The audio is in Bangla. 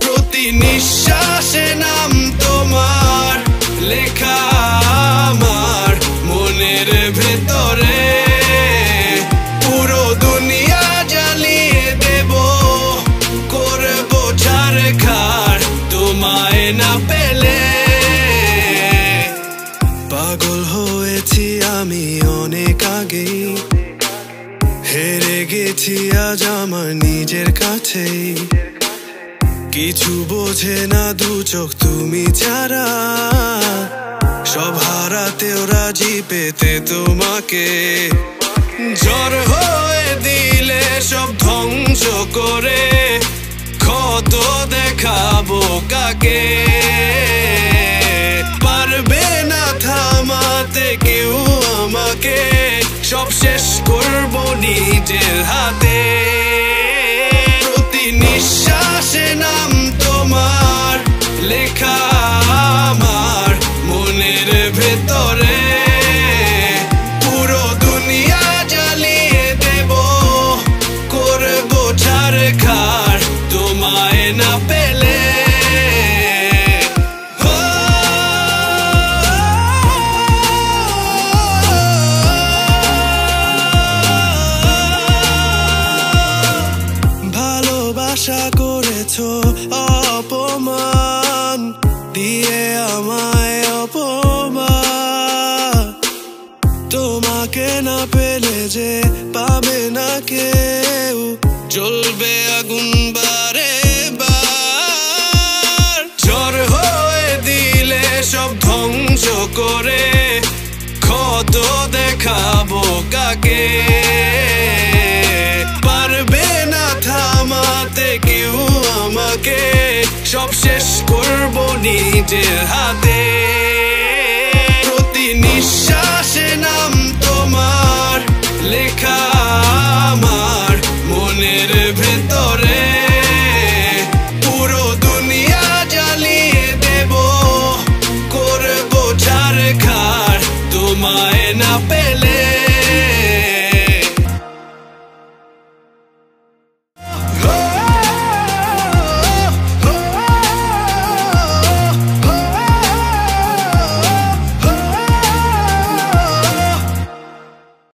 প্রতি নিঃশ্বাসে নাম তোমার লেখা আমার মনের ভেতরে, পুরো দুনিয়া জ্বালিয়ে দেব, করবো ছারখার তোমায় না পেলে। পাগল হয়েছি আমি অনেক আগেই, হেরে গেছি আজ আমার নিজের কাছেই। কিছু বোঝে না দু চোখ তুমি ছাড়া, সব হারাতেও রাজি পেতে তোমাকে। ঝড় হয়ে দিলে সব ধ্বংস করে, ক্ষত দেখাবো কাকে। পারবে না থামাতে কেউ আমাকে, সব শেষ করবো নিজের হাতে। প্রতি নিঃশ্বাসে নাম তোমার লেখা আমার মনের ভেতরে, পুরো দুনিয়া জ্বালিয়ে দেব, করবো ছারখার তোমায় না পেলে। ভালোবাসা করেছো অপমান দিয়ে আমায় অপমান, তোমাকে না পেলে যে পাবে না কেউ, জ্বলবে আগুন বারে বার। ঝড় হয়ে দিলে সব ধ্বংস করে, ক্ষত দেখাবো কাকে। পারবে না থামাতে কেউ আমাকে, সব শেষ করবো নিজের হাতে। প্রতি নিঃশ্বাস